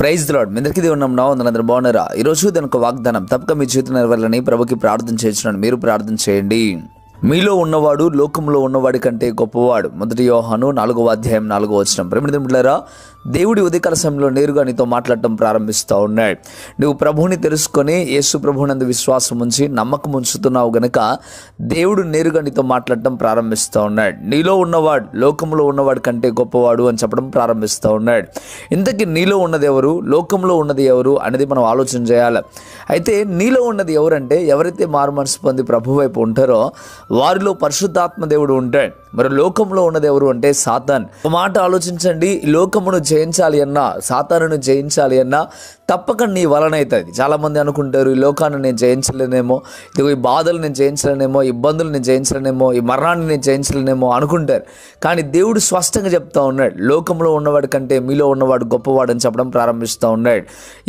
Praise the lord. మీ అందరికీ దేవుని నామమున అందరూ బాగున్నారా? ఈరోజు దానికి వాగ్దానం తప్పక మీ జీవితం నెరవేరాలని ప్రభుకి ప్రార్థన చేస్తున్నాను. మీరు ప్రార్థన చేయండి. మీలో ఉన్నవాడు లోకంలో ఉన్నవాడి కంటే గొప్పవాడు. 1 యోహాను 4:4 ప్రేమిలారా, దేవుడి ఉదయకాల సమయంలో నేరుగా నీతో మాట్లాడటం ప్రారంభిస్తూ ఉన్నాడు. నువ్వు ప్రభువుని తెలుసుకొని యేసు ప్రభువునందు విశ్వాసం ఉంచి నమ్మకం ఉంచుతున్నావు గనుక దేవుడు నేరుగా నీతో మాట్లాడటం ప్రారంభిస్తూ ఉన్నాడు. నీలో ఉన్నవాడు లోకంలో ఉన్నవాడి కంటే గొప్పవాడు అని చెప్పడం ప్రారంభిస్తూ ఉన్నాడు. ఇంతకీ నీలో ఉన్నది ఎవరు, లోకంలో ఉన్నది ఎవరు అనేది మనం ఆలోచన చేయాలి. అయితే నీలో ఉన్నది ఎవరంటే, ఎవరైతే మారు మనసు పొంది ప్రభు వైపు ఉంటారో వారిలో పరిశుద్ధాత్మ దేవుడు ఉంటాడు. మరి లోకంలో ఉన్నది ఎవరు అంటే సాతాన్. ఒక మాట ఆలోచించండి, లోకమును జయించాలి అన్నా, సాతానును జయించాలి అన్నా తప్పక నీ వలన అవుతుంది. చాలామంది అనుకుంటారు, ఈ లోకాన్ని నేను జయించలేనేమో, ఈ బాధలు నేను జయించలేనేమో, ఇబ్బందులు నేను జయించలేనేమో, ఈ మరణాన్ని నేను జయించలేనేమో అనుకుంటారు. కానీ దేవుడు స్పష్టంగా చెప్తా ఉన్నాడు, లోకంలో ఉన్నవాడి కంటే మీలో ఉన్నవాడు గొప్పవాడు అని చెప్పడం ప్రారంభిస్తూ ఉన్నాడు.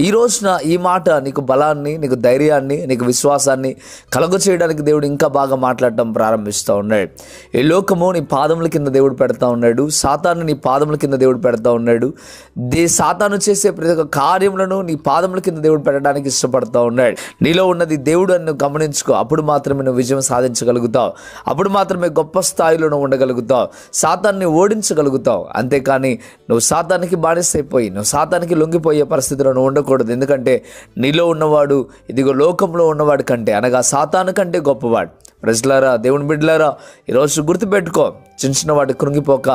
ఈ రోజున ఈ మాట నీకు బలాన్ని, నీకు ధైర్యాన్ని, నీకు విశ్వాసాన్ని కలుగ చేయడానికి దేవుడు ఇంకా బాగా మాట్లాడటం ప్రారంభిస్తూ ఉన్నాడు. ఈ లోకము నీ పాదముల కింద దేవుడు పెడతా ఉన్నాడు. సాతాను నీ పాదముల కింద దేవుడు పెడతా ఉన్నాడు. సాతాను చేసే ప్రతి ఒక్క కార్యములను నీ పాదముల కింద దేవుడు పెట్టడానికి ఇష్టపడతా ఉన్నాడు. నీలో ఉన్నది దేవుడు అని గమనించుకో. అప్పుడు మాత్రమే నువ్వు విజయం సాధించగలుగుతావు. అప్పుడు మాత్రమే గొప్ప స్థాయిలో నువ్వు ఉండగలుగుతావు. సాతాన్ని ఓడించగలుగుతావు. అంతేకాని నువ్వు సాతానికి బానిసైపోయి, నువ్వు సాతానికి లొంగిపోయే పరిస్థితిలో నువ్వు ఉండకూడదు. ఎందుకంటే నీలో ఉన్నవాడు ఇదిగో లోకంలో ఉన్నవాడి కంటే, అనగా సాతాను కంటే గొప్పవాడు. ప్రజలారా, దేవుని బిడ్డలారా, ఈరోజు గుర్తుపెట్టుకో, చిన్న వాటి కృంగిపోక,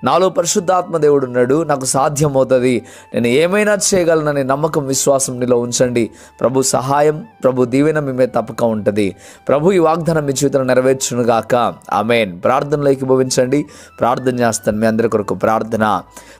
నాలో పరిశుద్ధాత్మ దేవుడు ఉన్నాడు, నాకు సాధ్యమవుతుంది, నేను ఏమైనా చేయగలనని నమ్మకం, విశ్వాసం నీలో ఉంచండి. ప్రభు సహాయం, ప్రభు దీవెన మీ మీద తప్పక ఉంటుంది. ప్రభు ఈ వాగ్దానం మీ జీవితంలో నెరవేర్చునుగాక. ఆమేన్. ప్రార్థనలోకి భవించండి. ప్రార్థన చేస్తాను మీ అందరి కొరకు. ప్రార్థన.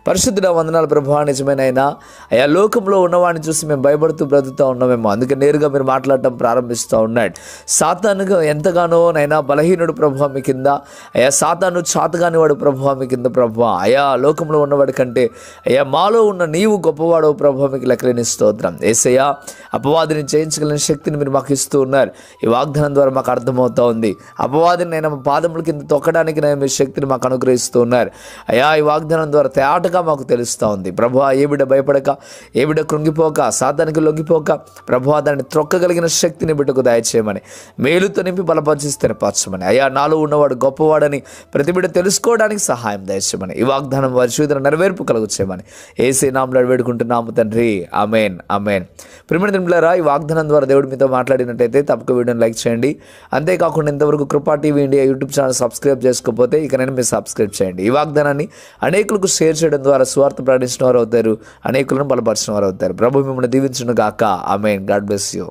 పరిశుద్ధుడ, వందనాలు ప్రభు. నిజమైన అయినా అయా, లోకంలో ఉన్నవాడిని చూసి మేము భయపడుతూ బ్రతుకుతూ ఉన్నామేమో, అందుకే నేరుగా మీరు మాట్లాడటం ప్రారంభిస్తూ ఉన్నాడు. సాతానుగా ఎంతగానో నైనా బలహీనుడు ప్రభు మీ కింద, అయా సాతాను చాతగాని వాడు ప్రభు మీ కింద ప్రభు. అయా లోకంలో ఉన్నవాడి కంటే అయా మాలో ఉన్న నీవు గొప్పవాడు ప్రభు, మీకు లెక్కలేని స్తోత్రం. యేసయ్యా, అపవాదిని జయించగలిగిన శక్తిని మీరు మాకు ఇస్తూ ఉన్నారు. ఈ వాగ్దానం ద్వారా మాకు అర్థమవుతా ఉంది. అపవాదిని నేను పాదముల కింద తొక్కడానికి నేను మీ శక్తిని మాకు అనుగ్రహిస్తూ ఉన్నారు. అయా, ఈ వాగ్దానం ద్వారా తేటగా మాకు తెలుస్తూ ఉంది ప్రభు. ఏ బిడ్డ భయపడక, ఏ బిడ్డ కృంగిపోక, సాతానికి లొంగిపోక ప్రభు దాన్ని త్రొక్కగలిగిన శక్తిని బిడ్డకు దయచేయమని, మేలుతో నింపి బలపరిచి స్థిరపరచమని, అయ్యా నాలో ఉన్నవాడు గొప్పవాడని ప్రతి బిడ్డ తెలుసుకోవడానికి సహాయం దయచేయమని, ఈ వాగ్దానం వారి జీవితంలో నెరవేర్పు కలుగు చేయమని యేసయ్య నామములో వేడుకుంటున్నాము తండ్రి. ఆమేన్, ఆమేన్. ప్రియమైన ఈ వాగ్దానం ద్వారా దేవుడు మీతో మాట్లాడినట్టయితే తప్పక వీడియోని లైక్ చేయండి. అంతేకాకుండా ఇంతవరకు కృపా TV India YouTube channel subscribe చేసుకోకపోతే ఇకనైనా మీరు సబ్స్క్రైబ్ చేయండి. ఈ వాగ్దానాన్ని అనేకులకు షేర్ చేయడం ద్వారా సువార్త ప్రకటించిన వారు అవుతారు, అనేకులను బలపరిచిన వారు అవుతారు. ప్రభు మిమ్మల్ని దీవించును గాక. ఆమేన్. God bless you.